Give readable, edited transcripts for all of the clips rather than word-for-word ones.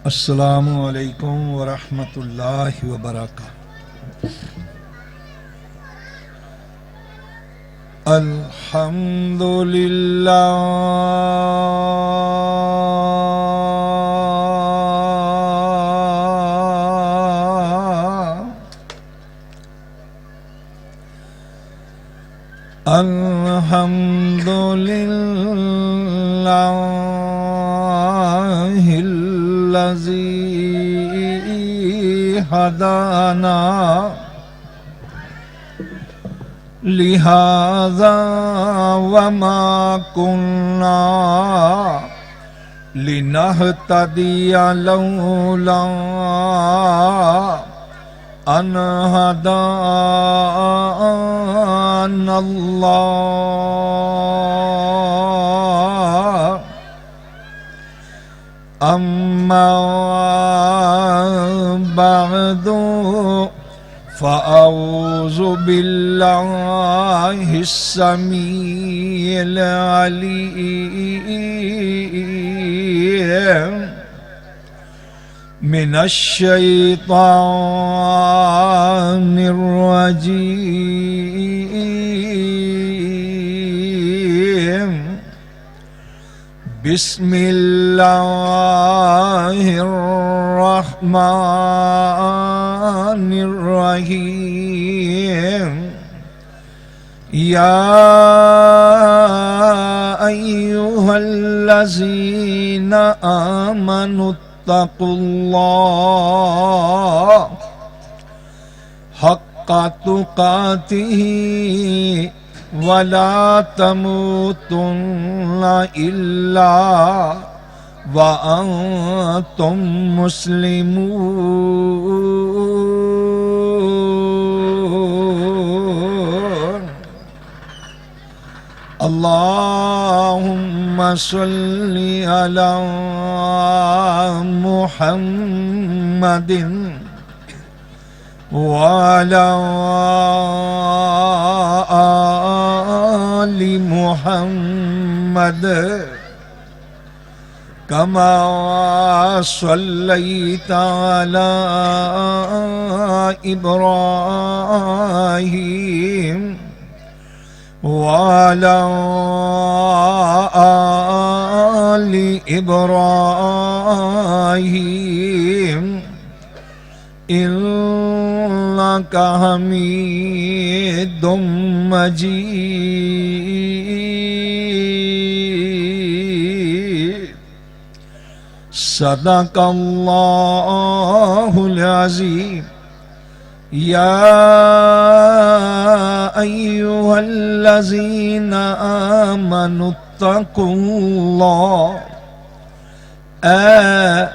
السلام علیکم ورحمۃ اللہ وبرکاتہ۔ الحمد للہ الحمد للہ الذی ہدانا لہذا وما كنا لنهتدي لولا ان هدانا الله اما بعد فأعوذ بالله السميع العليم من الشيطان الرجيم بسم الله الرحمن الرحيم يا أيها الذين آمنوا اتقوا الله حق تقاته ولا تموتن إلا وأنتم مسلمون اللهم صل على محمد وعلى آل محمد كما صليت على إبراهيم وعلى آل إبراهيم إنك حميد مجيد صدق الله العظيم يا أيها الذين آمنوا اتقوا الله اے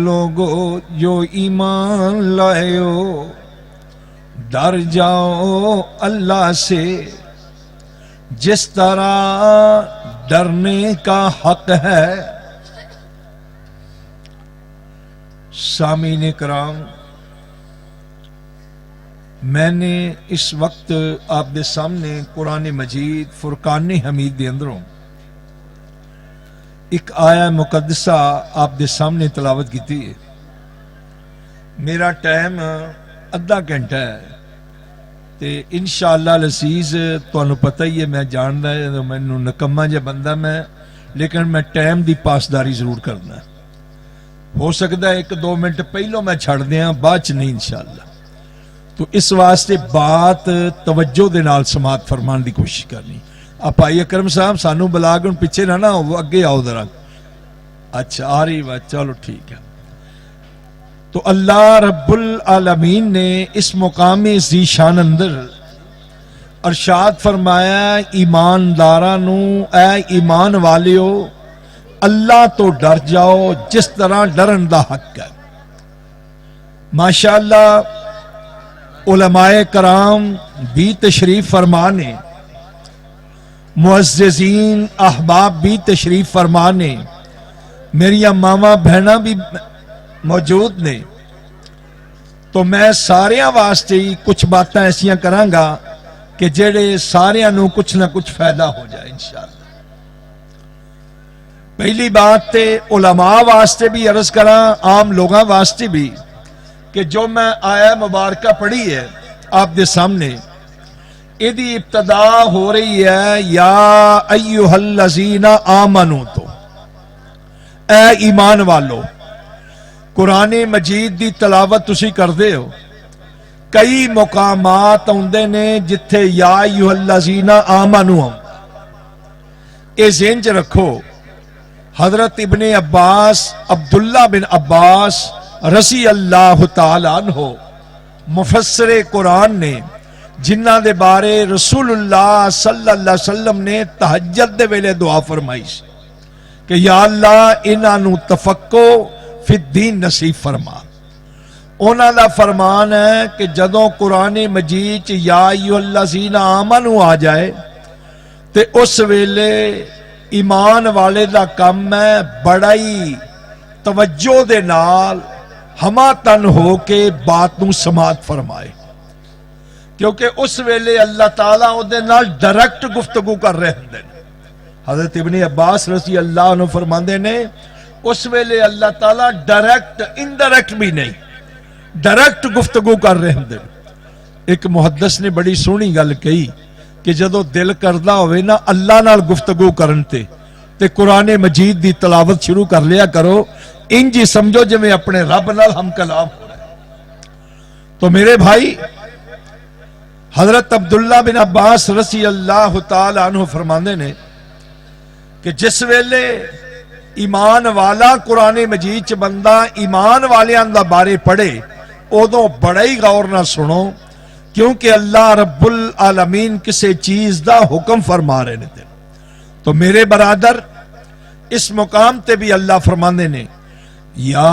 لوگو جو ایمان لائے ہو ڈر جاؤ اللہ سے جس طرح ڈرنے کا حق ہے۔ سامعین کرام، میں نے اس وقت آپ دے سامنے قرآن مجید فرقان حمید دے اندروں ایک آیا مقدسہ آپ دے سامنے تلاوت کیتی ہے۔ میرا ٹائم ادھا گھنٹہ ہے تے انشاءاللہ العزیز تانوں پتہ ہی ہے، میں جاندا ہے مینوں نکما جا بندہ میں، لیکن میں ٹائم دی پاسداری ضرور کرنا ہے۔ ہو سکتا ہے 1-2 منٹ پہلوں میں چھڑ دیاں، بعد چ نہیں انشاءاللہ۔ تو اس واسطے بات توجہ دے نال سماعت فرمان دی کوشش کرنی۔ آپ بھائی اکرم صاحب سانو بلا کے پیچھے نہ اگے آؤ ذرا۔ اچھا آ رہی بات، چلو ٹھیک ہے۔ تو اللہ رب العالمین نے اس مقام ذی شان اندر ارشاد فرمایا، ایماندارانو اے ایمان والیو اللہ تو ڈر جاؤ جس طرح ڈرن دا حق ہے۔ ماشاءاللہ علماء کرام بھی تشریف فرمانے، معززین احباب بھی تشریف فرمانے، میری ماما بہنا بھی موجود نے، تو میں ساریاں واسطے ہی کچھ باتاں ایسیاں کرانگا کہ جڑے ساریاں نو کچھ نہ کچھ فائدہ ہو جائے انشاءاللہ۔ پہلی بات تے علماء واسطے بھی عرض کراں، عام لوگاں واسطے بھی، کہ جو میں آیا مبارکہ پڑھی ہے آپ دے سامنے، ادھی ابتدا ہو رہی ہے یا ایھا الذین آمنو، تو اے ایمان والو۔ قرآن مجید دی تلاوت تسی کردے ہو، کئی مقامات آندے نے جتھے یا ایھا الذین آمنو ہوں، اے ذہن چ رکھو۔ حضرت ابن عباس، عبداللہ بن عباس رضی اللہ تعالی عنہ، مفسر قرآن نے، جنہ دے بارے رسول اللہ صلی اللہ علیہ وسلم نے تہجد دے ویلے دعا فرمائی کہ یا اللہ انہاں نو تفقہ فی الدین نصیب فرما۔ انہاں دا فرمان ہے کہ جدوں قرآن مجید چ یا ایھا الذین آمنو آ جائے تے اس ویلے ایمان والے دا کم ہے بڑائی توجہ دے نال ہما تن ہو کے بات نو سماعت فرمائے، کیونکہ اس ویلے اللہ تعالیٰ او دے نال ڈائریکٹ گفتگو کر رہے ہیں۔ حضرت ابن عباس رضی اللہ عنہ فرماندے نے اس ویلے اللہ تعالیٰ ڈائریکٹ، انڈائریکٹ بھی نہیں، ڈائریکٹ گفتگو کر رہے ہیں۔ ایک محدث نے بڑی سونی گل کہی کہ جدو دل کردہ ہوئے نا اللہ نال گفتگو کرن تے قرآن مجید دی تلاوت شروع کر لیا کرو، انجی سمجھو جو میں اپنے رب نال ہم کلام ہو رہے ہیں۔ تو میرے بھائی، حضرت عبداللہ بن عباس رضی اللہ تعالی عنہ فرماندے نے کہ جس ویلے ایمان والا قرآن مجید چ بندہ ایمان والیاں دا بارے پڑھے، ادو بڑا ہی غور نہ سنو، کیونکہ اللہ رب العالمین کسے چیز دا حکم فرما رہے نے۔ تو میرے برادر، اس مقام تے بھی اللہ فرماندے نے یا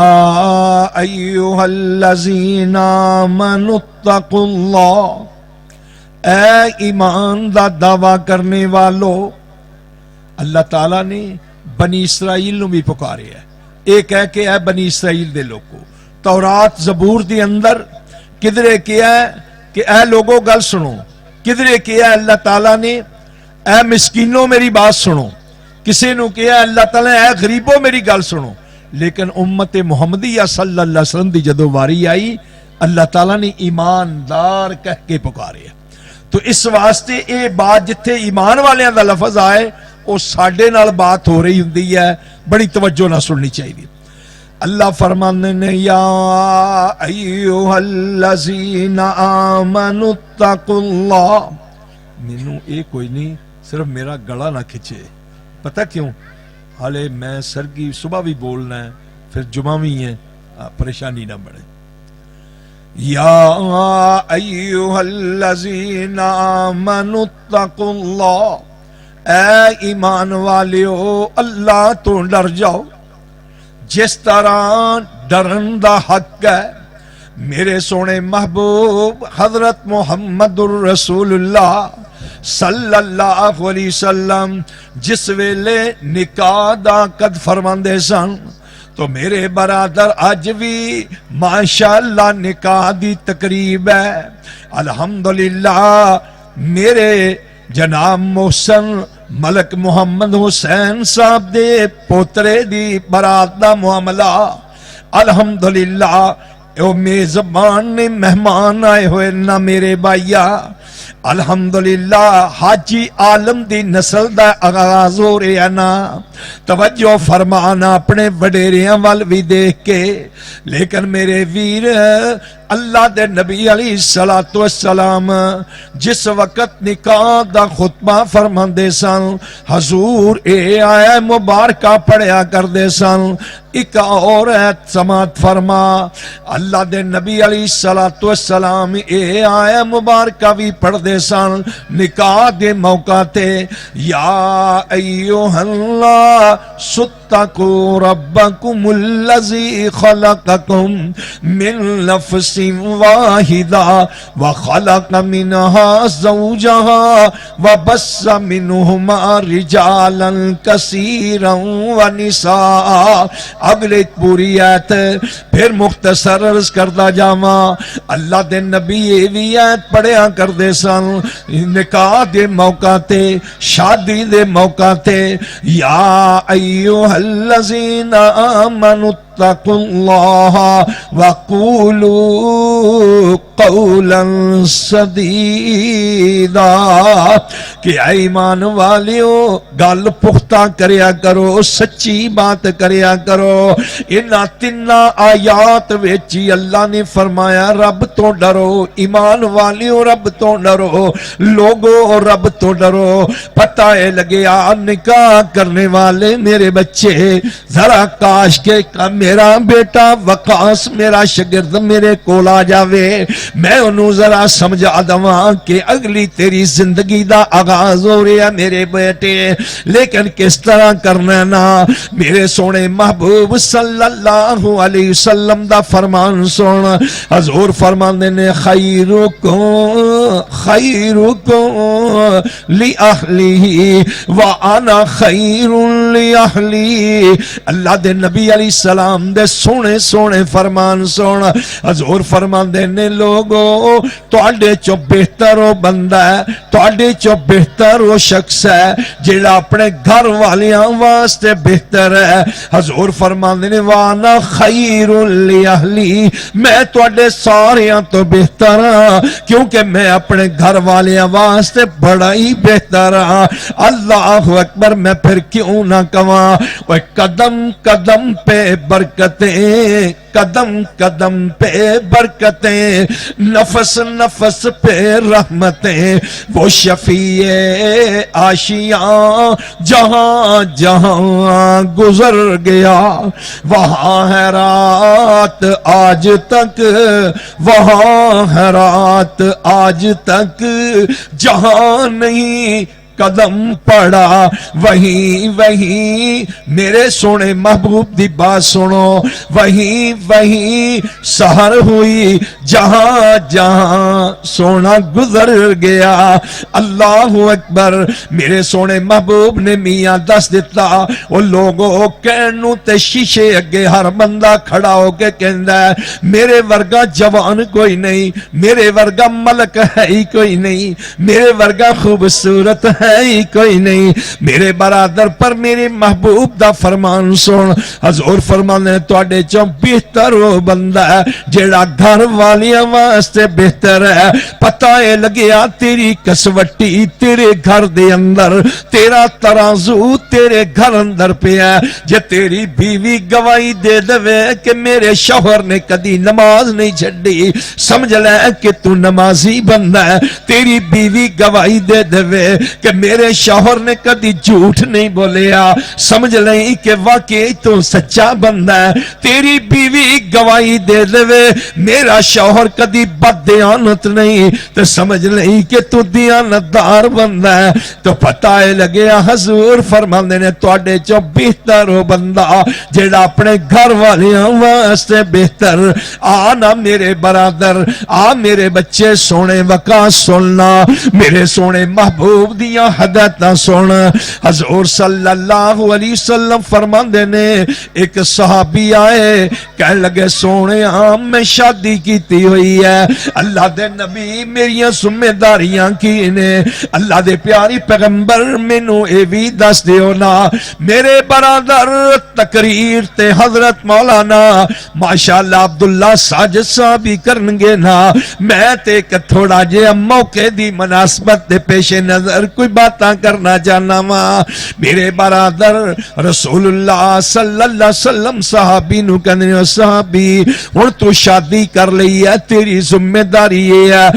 ایھا الذین آمنوا اتقوا اللہ، اے ایمان دا دعویٰ کرنے والو۔ اللہ تعالیٰ نے بنی اسرائیل نو بھی پکارے ہے، ایک ہے کہ اے بنی اسرائیل دے لوگو۔ تورات زبور دی اندر کدھرے کیا ہے کہ اے لوگو گل سنو، کدھرے کیا ہے اللہ تعالیٰ نے اے مسکینوں میری بات سنو، کسی نو کیا اللہ تعالیٰ نے اے غریبوں میری گل سنو۔ لیکن امت محمدیہ صلی اللہ علیہ وسلم دی جدو واری آئی، اللہ تعالیٰ نے ایماندار کہہ کے پکارے۔ تو اس واسطے اے بات جتھے ایمان والیاں دا لفظ آئے وہ ساڈے نال بات ہو رہی ہوندی ہے، بڑی توجہ نہ سننی چاہیے۔ اللہ فرماندے نے یا ایھا الذین آمنوا اتقوا اللہ۔ مینوں اے کوئی نہیں، صرف میرا گلا نہ کھچے، پتہ کیوں؟ حالے میں سرگی صبح بھی بولنا ہے، پھر جمعہ بھی ہے، پریشانی نہ بڑھے۔ یا ایھا الذین آمنوا اتقوا اللہ، اے ایمان والیو اللہ تو ڈر جاؤ، جس طرح ڈرن دا حق ہے میرے سونے محبوب حضرت محمد الرسول اللہ صلی اللہ علیہ وسلم جس ویلے نکاح دا قد فرماندے سن، تو میرے برادر اج بھی ماشاءاللہ نکاح دی تقریب ہے۔ الحمدللہ میرے جناب محسن ملک محمد حسین صاحب دے پوترے دی برات دا معاملہ، الحمدللہ او میزبان نے مہمان آئے ہوئے نہ میرے بھائیا، الحمدللہ حاجی عالم دی نسل دا آغاز ہو رہا نا۔ توجہ فرمانا اپنے وڈیریاں وال بھی دیکھ کے، لیکن میرے ویر اللہ دے نبی علیہ السلام جس وقت نکاح دا خطبہ فرماندے سن، حضور اے آیا مبارکہ پڑھیا کر دے سن۔ ایک اور ایت سماعت فرما، اللہ دے نبی علیہ السلام اے آیا مبارکہ بھی پڑھ دے سن نکاح دے موقع تے، یا ایھا اللہ ستقوا ربکم الذی خلقکم من نفس واحدہ وخلق منها زوجها وبث منهما رجالا کثیرا ونساء۔ اگلے پوری آیت پھر مختصر عرض کردہ جاواں، اللہ دے نبی یہ بھی آیت پڑھیا کر دے سن نکاح دے موقع تے، شادی دے موقع تے، یا ایھا الذین آمنوا اتقوا اللہ وقولوا قولا سدیدا کہ اے ایمان والیو گل پختہ کریا کرو، سچی بات کریا کرو۔ انہاں تیناں آیات وچ اللہ نے فرمایا رب تو ڈرو، ایمان والیو رب تو ڈرو، لوگو رب تو ڈرو۔ پتہ ہے لگیا نکاح کرنے والے میرے بچے ذرا کاش کے میرا بیٹا وقاص میرا شگرد میرے کول آ جاوے، میں انہوں ذرا سمجھا دواں کہ اگلی تیری زندگی دا آغاز ہو رہا میرے بیٹے، لیکن کس طرح کرنا نا۔ میرے سونے محبوب صلی اللہ علیہ وسلم دا فرمان سن، حضور فرماندے نے خیرکم لی اہلی وانا خیر لی اہلی۔ اللہ دے نبی علیہ السلام دے سونے سونے فرمان سن، حضور فرماندے نے لوگو تواڈے چو بہتر وہ بندہ ہے، تواڈے چو بہتر وہ شخص ہے جیڑا اپنے گھر والیاں واسطے بہتر ہے۔ حضور فرماندے نے وانا خیر لی اہلی، میں تواڈے ساریاں تو بہتر ہاں کیونکہ میں اپنے گھر والیاں واسطے بڑا ہی بہتر ہاں۔ اللہ اکبر، میں پھر کیوں نہ کہاں وہ قدم قدم پہ برکتیں، قدم قدم پہ برکتیں، نفس نفس پہ رحمتیں، وہ شفیع آشیاں جہاں جہاں گزر گیا وہاں ہے رات آج تک، وہاں ہے رات آج تک، جہاں نہیں قدم پڑا وہیں وہیں میرے سونے محبوب دی بات سنو، وہیں وہیں سحر ہوئی جہاں جہاں سونا گزر گیا۔ اللہ اکبر، میرے سونے محبوب نے میاں دس دیتا وہ لوگوں کہنوں تے شیشے اگے ہر بندہ کھڑا ہو کے کہندا ہے میرے ورگا جوان کوئی نہیں، میرے ورگا ملک ہے ہی کوئی نہیں، میرے ورگا خوبصورت ہے ہی کوئی نہیں۔ میرے برادر پر میرے محبوب دا فرمان سن، حضور فرمانے تواڈے چوں بہتر وہ بندہ ہے جیڑا گھر والیاں واسطے بہتر ہے۔ پتہ ہے لگیا تیری کسوٹی تیرے گھر دے اندر، تیرا ترازو تیرے گھر اندر پہ ہے۔ جے تیری بیوی گواہی دے دے کہ میرے شوہر نے کدی نماز نہیں چھڈی، سمجھ لے کہ تو نمازی بندہ ہے۔ تیری بیوی گواہی دے دے کہ میرے شوہر نے کدی جھوٹ نہیں بولیا، سمجھ لیں کہ واقعی تو سچا بندہ ہے۔ تیری بیوی گواہی دے دے میرا شوہر کدی بددیانت نہیں، تو سمجھ لیں کہ تو دیانتدار بندہ ہے۔ تو پتہ ہے لگیا حضور فرماندے نے تواڈے چوں بہتر ہو بندہ جیڑا اپنے گھر والیاں واسطے بہتر۔ آنا میرے برادر، آ میرے بچے سونے وقا سننا، میرے سونے محبوب دیاں ہدایتاں سن۔ حضور صلی اللہ علیہ وسلم فرماندے نے ایک صحابی آئے کہنے لگے سونے میں شادی کیتی ہوئی ہے، اللہ دے نبی میریاں ذمہ داریاں کی نے، اللہ دے پیاری پیغمبر مینوں اے وی دس دیو نا۔ میرے برادر تقریر تے حضرت مولانا ماشاءاللہ عبداللہ ساجد صاحب ہی کرنگے نا، میں تے ایک تھوڑا جے موقع دی مناسبت دے پیش نظر کوئی باتاں کرنا چاہنا ماں۔ میرے برادر رسول اللہ صلی اللہ علیہ وسلم صحابی نو کہنے صحابی ہن تو شادی کر لئی ہے، تیری ذمہ داری یہ ہے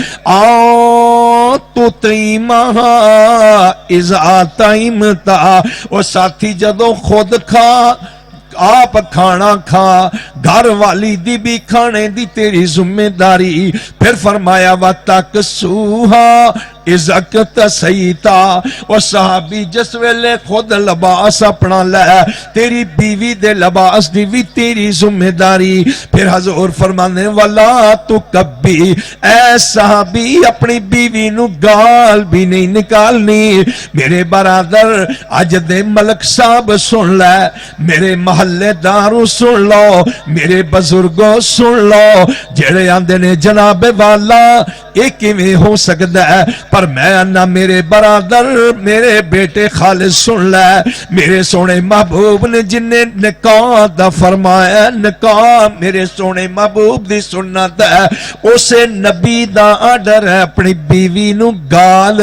تو تیمہا اذا تیمتا، وہ ساتھی جدو خود کھا آپ کھانا کھا، گھر والی دی بھی کھانے دی تیری ذمہ داری۔ پھر فرمایا وَتَقْسُوهَا عزت سیتا، وہ صحابی جس ویلے خود لباس اپنا لے، تیری بیوی دے لباس دی بھی تیری ذمہ داری۔ پھر حضور فرمانے والا تو کبھی اے صحابی اپنی بیوی نو گال بھی نہیں نکالنی۔ میرے برادر اج دے ملک صاحب سن لے، میرے محلے دارو سن لو، میرے بزرگوں سن لو جڑے آندے نے جناب والا یہ کیویں ہو سکدا ہے پر میں انا میرے برادر میرے بیٹے خالد سن لے میرے سونے محبوب نے جن نے نکاح دا فرمایا نکاح میرے سونے محبوب دی سنت ہے اسے نبی دا آرڈر ہے اپنی بیوی نو گال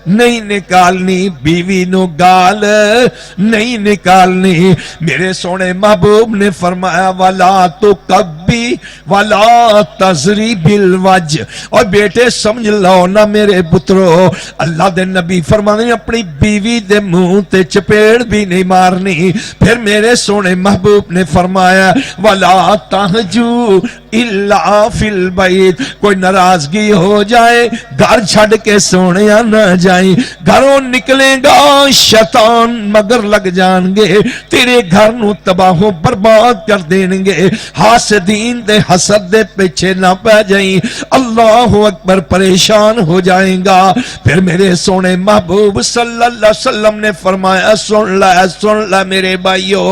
نہیں نکالنی بیوی نو گال نہیں نکالنی میرے سونے محبوب نے فرمایا وَلَا تُقَبِّ وَلَا تَزْرِ بِالْوَجْ اور بیٹے سمجھ لو نا میرے پترو اللہ دے نبی فرمانے اپنی بیوی دے منہ تے چپیڑ بھی نہیں مارنی پھر میرے سونے محبوب نے فرمایا وَلَا تَحْجُوا إِلَّا فِي الْبَيْتِ کوئی ناراضگی ہو جائے گھر چھڑ کے سونے نہ جائیں گھروں نکلے گا شیطان مگر لگ جان گے تیرے گھر نو تباہ و برباد کر دیں گے حاسدین دے حسد دے پیچھے نہ پہ جائیں اللہ اکبر پریشان ہو جائیں گا پھر میرے سونے محبوب صلی اللہ علیہ وسلم نے فرمایا سن لے میرے بھائیو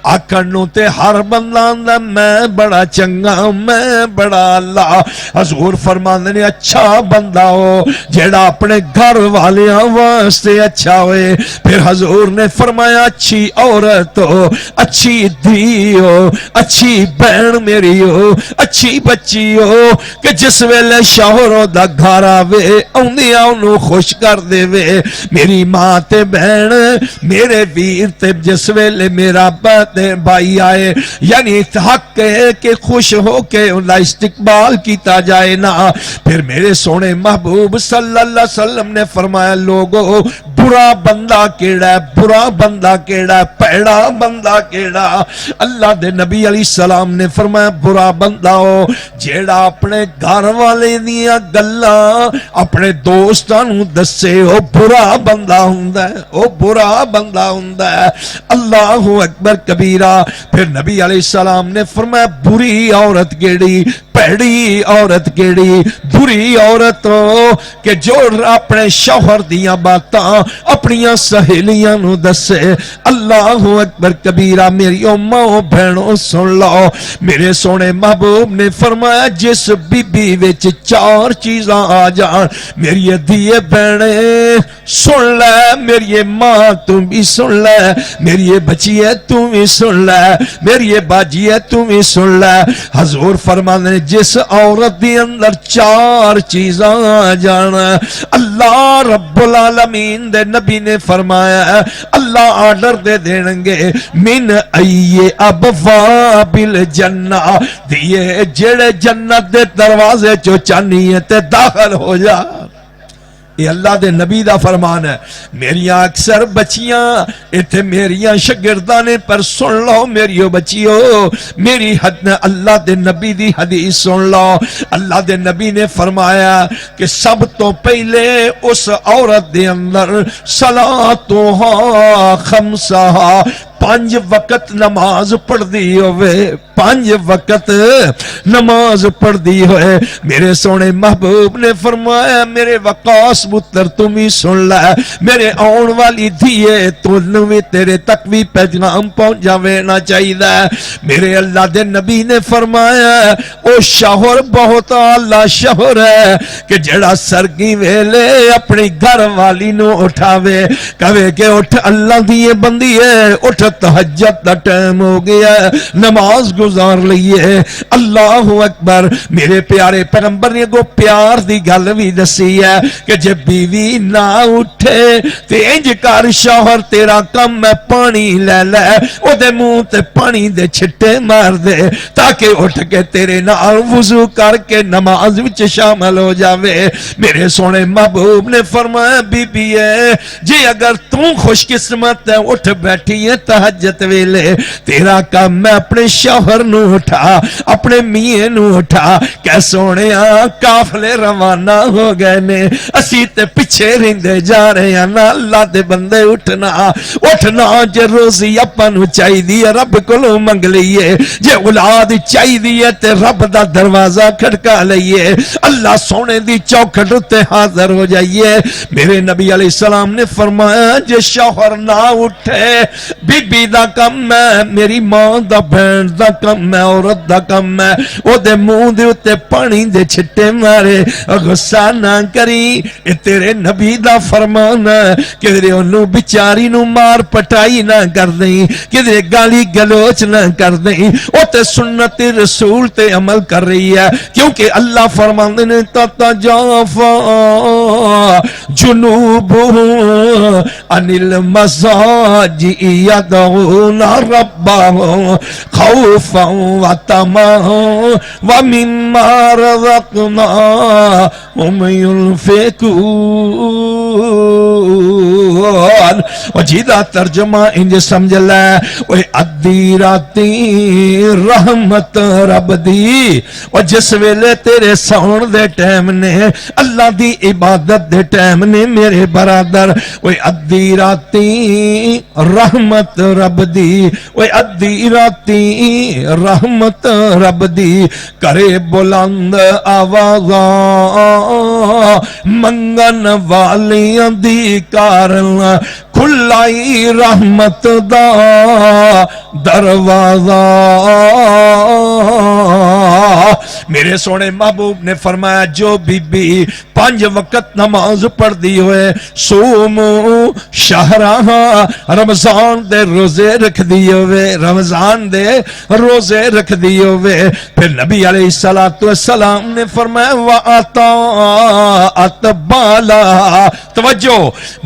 آکھنوں تے ہر بندہ میں بڑا چنگا میں بڑا اللہ حضور فرماندے نے اچھا بندہ ہو جیڑا اپنے گھر والیاں واسطے اچھا ہوئے پھر حضور نے فرمایا اچھی عورت ہو اچھی دھی ہو اچھی بہن میری ہو اچھی بچی ہو کہ جس ویلے شوہر دا گھر آوے اوندیاں انہوں خوش کر دے وے میری ماں تے بہن میرے ویر تے جس ویلے میرا بھائی آئے یعنی حق ہے کہ خوش ہو کہ انہاں استقبال کیتا جائے نا پھر میرے سونے محبوب صلی اللہ علیہ وسلم نے فرمایا لوگو برا بندہ کیڑا ہے برا بندہ کیڑا ہے پیڑا بندہ کیڑا اللہ دے نبی علیہ السلام نے فرمایا برا بندہ ہو جیڑا اپنے گھر والے دیا گلاں اپنے دوستانوں دسے او برا بندہ ہوندا ہے او برا بندہ ہوندا ہے اللہ اکبر کبیرہ پھر نبی علیہ السلام نے فرمایا بری عورت کیڑی پیڑی عورت کیڑی بری عورت ہو کہ جو اپنے شوہر دیاں باتاں اپنیاں سہیلیاں نو دسے اللہ اکبر کبیرہ میری اماں بہنوں سن لو میرے سونے محبوب نے فرمایا جس بی بی وچ چار چیزاں آ جان میری دیئے بہنیں سن لے میری ماں تم بھی سن لے میری بچی ہے تم بھی سن لے میری باجی ہے تم بھی سن لے حضور فرمانے جس عورت دی اندر چار چیزاں آ جانا اللہ رب العالمین دے نبی نے فرمایا اللہ آرڈر دے دینگے من ای ابواب الجنہ دیئے جڑے جنت دے دروازے چو چانیے تے داخل ہو جا یہ اللہ دے نبی دا فرمان ہے میریاں اکثر بچیاں ایتھے میریاں شگردانے پر سن لو میریو بچیو میری حد اللہ دے نبی دی حدیث سن لو اللہ دے نبی نے فرمایا کہ سب تو پہلے اس عورت دے اندر صلاتها خمسہا 5 وقت نماز پڑھ دی ہوئے 5 وقت نماز پڑھ دی ہوئے میرے سونے محبوب نے فرمایا میرے وقاص متر تم ہی سن لے میرے آن والی دھیے تو نوی تیرے تک بھی پیغام پہنچ جاوے نہ چاہیے میرے اللہ دے نبی نے فرمایا او شوہر بہت اللہ شوہر ہے کہ جڑا سرگی ویلے اپنی گھر والی نو اٹھاوے کہوے کہ اٹھ اللہ دیے بندی ہے اٹھ تہجد دا ٹائم ہو گیا نماز گزار لئیے اللہ اکبر میرے پیارے پیغمبر نے کو پیار دی گل بھی دسی ہے کہ جب بیوی نہ اٹھے تے انج کر شوہر تیرا کم میں پانی لے لے او دے منہ تے پانی دے چھٹے مار دے تاکہ اٹھ کے تیرے نال وضو کر کے نماز وچ شامل ہو جاوے میرے سونے محبوب نے فرمایا بی بی ہے جی اگر تم خوش قسمت ہے اٹھ بیٹھی ہے تہجد ویلے تیرا کام میں اپنے شوہر نو اٹھا اپنے میاں نو اٹھا کہ سونے قافلے روانہ ہو گئے نے اسی تے پیچھے رہندے جا رہے ہیں نا اللہ دے بندے اٹھنا جے روزی اپا نو چاہی دی رب کولوں منگ لئیے جے اولاد چاہی دی تے رب دا دروازہ کھڑکا لئیے اللہ سونے دی چوکھٹ تے حاضر ہو جائیے میرے نبی علیہ السلام نے فرمایا جے شوہر نہ اٹھے بی بی دا کم ہے، میری ماں دا بہن دا کم ہے، عورت دا کم ہے او دے منہ دے اتے پانی دے چھٹے مارے۔ غصہ نہ کری، اے تیرے نبی دا فرمان ہے، کدھرے انہوں بچاری نو مار پٹائی نہ کر دیں، کدھرے گالی گلوچ نہ کر دیں، او تے سنت رسول تے عمل کر رہی ہے، کیونکہ اللہ فرماندے نے تتجافا جنوبهم عن المضاجع يدعون ربهم خوفا وطمعا ومما رزقناهم ينفقون۔ وجیدہ ترجمہ انج سمجھ لے، وہ ادھی راتی رحمت رب دی، اور جس ویلے تیرے سون دے ٹائم نے، اللہ دی عبادت دے ٹائم نے میرے برادر، وہ ادھی راتی رحمت رب دی، وہ ادھی راتی رحمت رب دی، کرے بلند آوازاں منگن والیاں دی کارن، کھلائی رحمت دا دروازہ۔ میرے سونے محبوب نے فرمایا جو بی بی 5 وقت نماز پڑھ دی ہوئے، سومو شہرہا، رمضان دے روزے رکھ دی ہوئے، رمضان دے روزے رکھ دی ہوئے، پھر نبی علیہ السلام نے فرمایا وَأَطَاعَتْ بَالَهَا، توجہ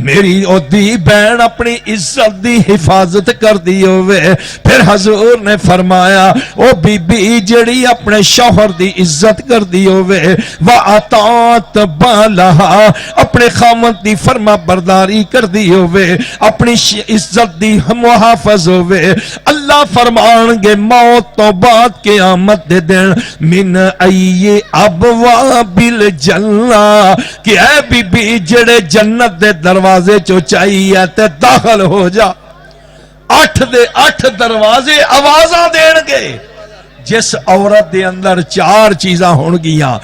میری او دی بہن اپنی عزت دی حفاظت کر دی ہوئے، پھر حضور نے فرمایا او بی بی جڑی اپنے شوہر دی عزت کر دی ہوئے، وَأَطَاعَتْ بَالَهَا، اپنے خامد دی فرما برداری کر دی ہوئے، اپنی عزت دی محافظ ہوئے، اللہ فرمان گے موت تو بعد قیامت دے دن من ای ابواب الجنہ، کہ اے بی بی جڑے جنت دے دروازے چو چاہیے تے داخل ہو جا۔ 8 دے 8 دروازے آوازاں دین گے، جس عورت دے اندر 4 چیزاں ہون گیاں،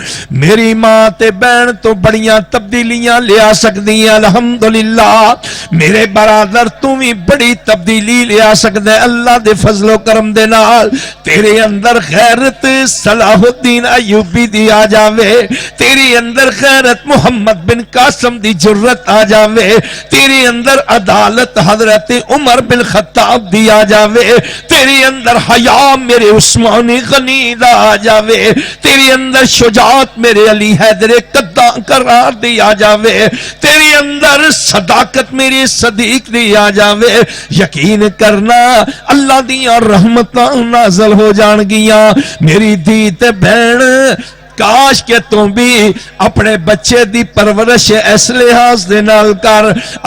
میری ماں تے بہن تو بڑیاں تبدیلیاں لیا سکتی ہیں، الحمدللہ میرے برادر تو بھی بڑی تبدیلی لیا سکتے ہیں اللہ دے فضل و کرم دے نال۔ تیرے اندر غیرت صلاح الدین ایوبی دی آ جاوے، تیرے اندر غیرت محمد بن قاسم دی جرت آ جاوے، تیرے اندر عدالت حضرت عمر بن خطاب دی آ جاوے، تیرے اندر حیا میرے عثمان غنی دا آ جاوے، تیرے اندر شجاعت میرے علی حیدر قدہ قرار دی آ جاوے، تیرے اندر صداقت میرے صدیق دی آ جاوے، یقین کرنا اللہ دیاں رحمتاں نازل ہو جان گیاں۔ میری دی تے بہن کاش کہ تم بھی اپنے بچے دی پرورش اس لحاظ دے نال کر،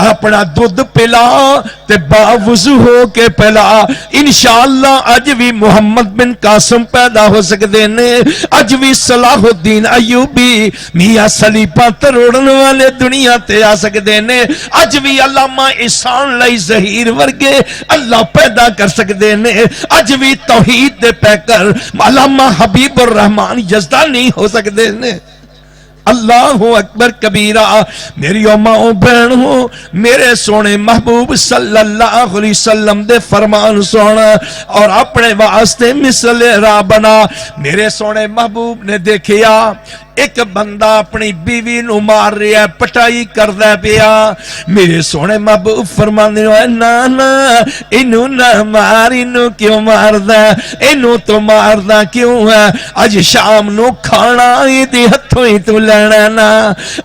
اپنا دودھ پلا تے باوضو ہو کے پلا، انشاءاللہ اج بھی محمد بن قاسم پیدا ہو سکتے نے، اج بھی صلاح الدین ایوبی میاں سلیپاں تروڑن والے دنیا تے آ سکتے نے، اج بھی علامہ احسان لائی ظہیر ورگے اللہ پیدا کر سکتے نے، اج بھی توحید دے پیکر علامہ حبیب الرحمان یزدانی ہو سکتے نے۔ اللہ اکبر کبیرہ۔ میری ماں بہن ہو، میرے سونے محبوب صلی اللہ علیہ وسلم دے فرمان سونا اور اپنے واسطے مثل راہ بنا۔ میرے سونے محبوب نے دیکھیا ایک بندہ اپنی بیوی نو مار رہا ہے، پٹائی کردہ پیا، میرے سونے محبوب فرمانے ہوئے نانا انہوں نہ مار، انہوں کیوں مار دا، انہوں تو مار دا کیوں ہے، آج شام نو کھانا ہی دی ہتھوں ہی تو لینا نا۔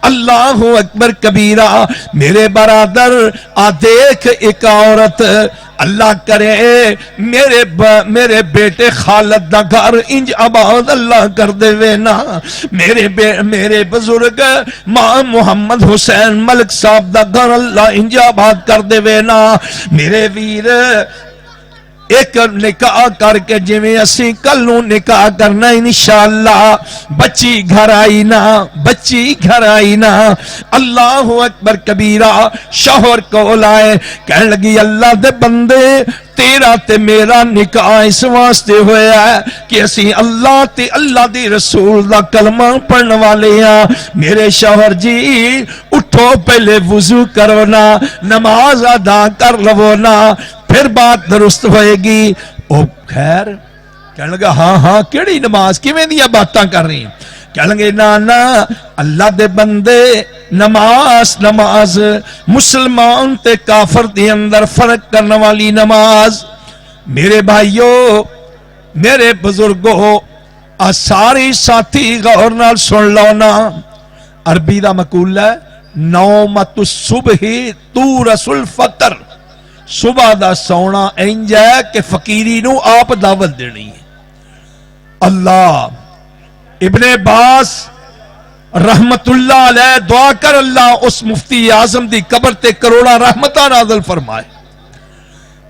اللہ اکبر کبیرہ۔ میرے برادر آ دیکھ ایک عورت، اللہ کرے میرے بیٹے خالد دا گھر انج آباد اللہ کر دے وے نا، میرے بزرگ ماں محمد حسین ملک صاحب دا گھر اللہ انج آباد کر دے وے نا۔ میرے ویر ایک نکاح کر کے جویں اسی کلوں نکاح کرنا انشاءاللہ، بچی گھر آئی نا، بچی گھر آئی نا۔ اللہ اکبر کبیرہ۔ شوہر کو لائے کہنے لگی اللہ دے بندے تیرا تے میرا نکاح اس واسطے ہویا ہے کہ اسی اللہ تے اللہ دی رسول دا کلمہ پڑھنے والے ہیں۔ میرے شوہر جی اٹھو پہلے وضو کرو نا، نماز ادا کر لو نا، پھر بات درست ہوئے گی. او خیر کہنے لگا ہاں ہاں کیڑی نماز کیویں دیاں باتاں کر رہی ہیں. کہنے لگے نا اللہ دے بندے نماز مسلمان تے کافر دے اندر فرق کرنے والی نماز. میرے بھائیو میرے بزرگو ساری ساتھی غور نال سن لو نا. عربی دا مقولہ ہے نومت الصبح تورث الفقر. صبح دا سونا انج ہے کہ فقیری نو آپ دعوت دینی ہے. اللہ ابن عباس رحمت اللہ علیہ دعا کر اللہ اس مفتی اعظم دی قبر تے کروڑا رحمتہ نازل فرمائے.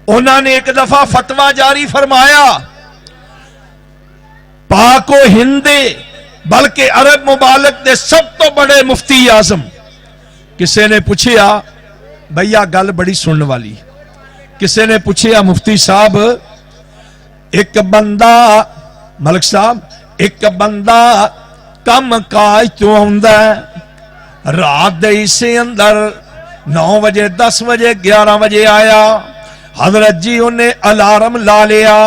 انہوں نے ایک دفعہ فتویٰ جاری فرمایا پاک و ہندے بلکہ عرب ممالک دے سب تو بڑے مفتی اعظم. کسی نے پوچھیا بھیا گل بڑی سننے والی. کسی نے پوچھیا مفتی صاحب ایک بندہ ملک صاحب ایک بندہ کم کاج تو آندا ہے رات دے سے اندر 9 بجے 10 بجے 11 بجے آیا. حضرت جی انہیں الارم لا لیا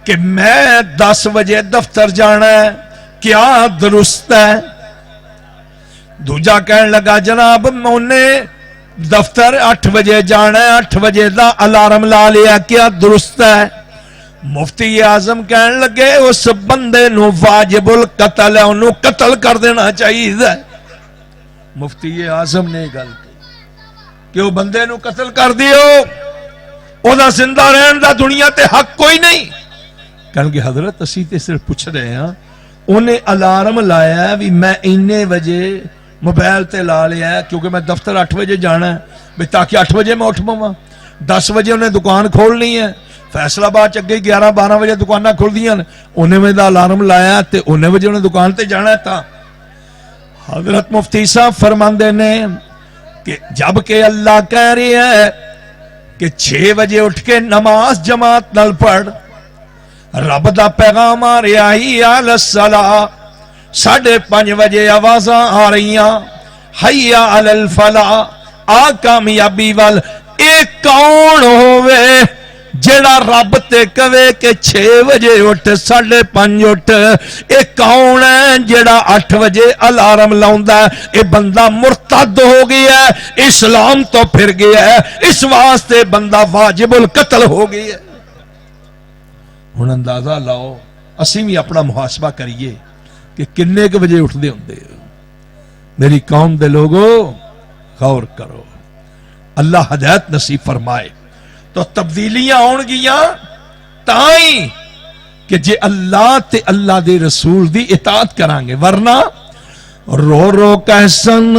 کہ میں 10 بجے دفتر جانا ہے کیا درست ہے. دوجا کہنے لگا جناب انہیں دفتر 8 بجے جانا ہے 8 بجے دا الارم لا لیا کیا درست ہے. مفتی اعظم کہنے لگے اس بندے نو واجب القتل ہے انہوں قتل کر دینا چاہیے. مفتی اعظم نے گل کی کہ وہ بندے نو قتل کر دیو او دا زندہ رہن دا دنیا تے حق کوئی نہیں. کہنے کہ حضرت اسی تے صرف پوچھ رہے ہیں انہیں الارم لایا ہے بھی میں اینے بجے موبائل تے لا لیا ہے کیونکہ میں دفتر 8 بجے جانا ہے بھی تاکہ 8 بجے میں اٹھ پاواں. 10 بجے انہیں دکان کھولنی ہے فیصلہ باد چگے 11-12 بجے دکانہ کھول دیا انہیں بجے دا الارم لایا تے انہیں بجے انہیں دکان تے جانا ہے تھا. حضرت مفتی صاحب فرماندے نے کہ جب کہ اللہ کہہ رہی ہے کہ 6 بجے اٹھ کے نماز جماعت نال پڑھ رب دا پیغام آ رہا ہی علی الصلاۃ 5:30 بجے آوازاں آ رہی ہیں حیا علی الفلاح آ کامیابی وال. اے کون ہوئے جیڑا رب تے کہے کہ 6 بجے اٹھ 5:30 اٹھ. اے کون ہے جیڑا 8 بجے الارم لاؤندا ہے. اے بندہ مرتد ہو گیا ہے اسلام تو پھر گیا ہے اس واسطے بندہ واجب القتل ہو گیا ہے. ہن اندازہ لاؤ اسی بھی اپنا محاسبہ کریے کہ کنے کے بجے اٹھ دے ہوندے. میری قوم دے لوگو غور کرو اللہ ہدایت نصیب فرمائے. تو تبدیلیاں آن گیاں تائیں کہ جے اللہ تے اللہ دے رسول دی اطاعت کرانگے ورنہ رو رو کہسن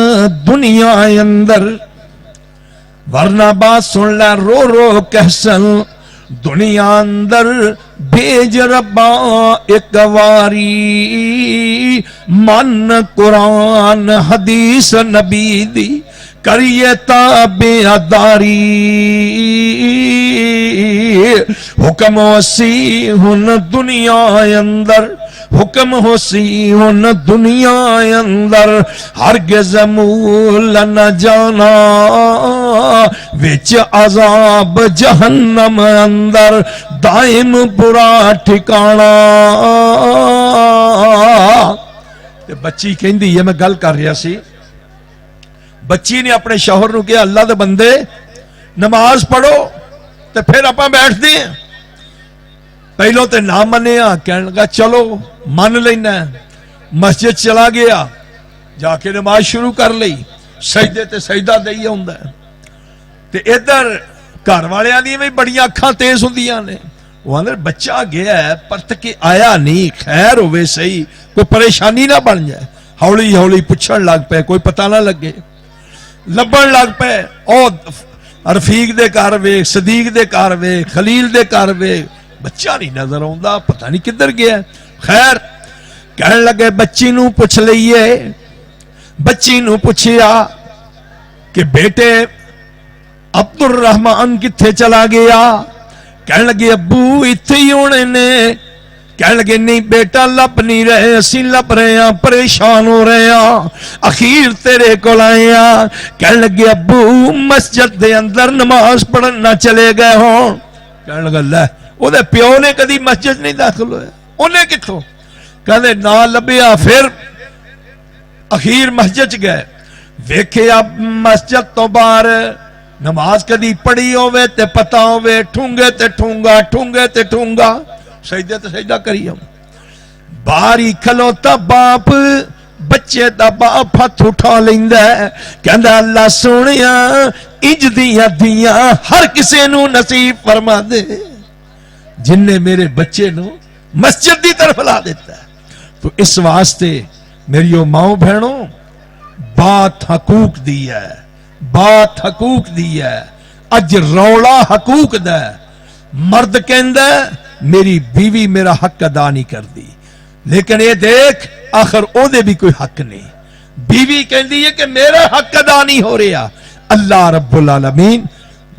دنیا اندر. ورنہ بات سن لے رو رو کہسن دنیا اندر بھیج ربا ایک واری من قرآن حدیث نبی دی کریے تابعداری. حکم وسیع ہن دنیا اندر حکم ہوسی ہن دنیا اندر ہرگز مول نہ جانا وچ عذاب جہنم اندر دائم برا ٹھکانا. بچی کہندی ہے میں گل کر رہا سی بچی نے اپنے شوہر نو کہا اللہ دے بندے نماز پڑھو تے پھر اپاں بیٹھ دے ہیں. پہلو تے نہ منیا کہنے لگا چلو من لینا. مسجد چلا گیا جا کے نماز شروع کر لی سجدے تے سجدہ دئی ہوندا ہے تے ادھر گھر والیاں دی بھی بڑیاں اکھاں تیز ہوندیاں نے. وہ اندر بچہ گیا ہے پرت کے آیا نہیں خیر ہوئے صحیح کوئی پریشانی نہ بن جائے. ہولی ہولی پوچھن لگ پے کوئی پتہ نہ لگے لبن لگ پے او رفیق دے گھر وے صدیق دے گھر وے خلیل دے گھر وے بچہ نہیں نظر آؤندا پتہ نہیں کدھر گیا. خیر کہنے لگے بچی نو پوچھ لئیے. بچی نو پوچھیا کہ بیٹے عبد الرحمن کتھے چلا گیا. کہنے لگے ابو اتھے ہی ہونے نے. کہنے لگے نہیں بیٹا لب نہیں رہے اسی لب رہے ہیں پریشان ہو رہے ہیں اخیر تیرے کو لائے ہیں. کہنے لگے ابو مسجد دے اندر نماز پڑھنا چلے گئے ہوں. کہنے لگا لے وہ پیو نے کدی مسجد نہیں داخل ہویا انہیں کتوں کہنے نہ لبیا پھر اخیر مسجد گئے ویکھیا مسجد تو باہر نماز کدی پڑھی ہوئے تے پتا ہوئے ٹھونگے تے ٹھونگا ٹھونگے تے ٹھونگا سجدے تے سجدہ کری ہم باری کھلوتا باپ بچے دا باپ ہاتھ اٹھا لیندا ہے کہندا اللہ سونیا انج دیاں دیاں ہر کسے نو نصیب فرما دے جن نے میرے بچے نو مسجد دی طرف لا دیتا ہے تو اس واسطے میری ماؤں بہنوں بات حقوق دی ہے بات حقوق دی ہے اج رولا حقوق دا ہے مرد کہندا میری بیوی میرا حق ادا نہیں کر دی لیکن یہ دیکھ آخر او دے بھی کوئی حق نہیں بیوی کہندی ہے کہ میرا حق ادا نہیں ہو رہا اللہ رب العالمین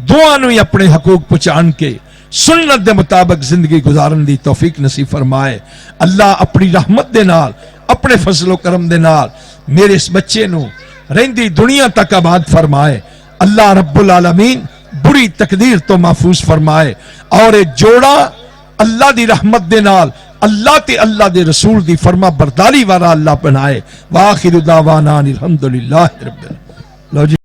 دعانوں ہی اپنے حقوق پہنچان کے سنت دے مطابق زندگی گزارن دی توفیق نصیب فرمائے اللہ اپنی رحمت دے نال اپنے فضل و کرم دے نال میرے اس بچے نو رہندی دنیا تک آباد فرمائے اللہ رب العالمین بری تقدیر تو محفوظ فرمائے اور یہ جوڑا اللہ دی رحمت دے نال اللہ تے اللہ دے رسول دی فرما برداری والا اللہ بنائے وآخر دعوانا الحمدللہ رب العالمین.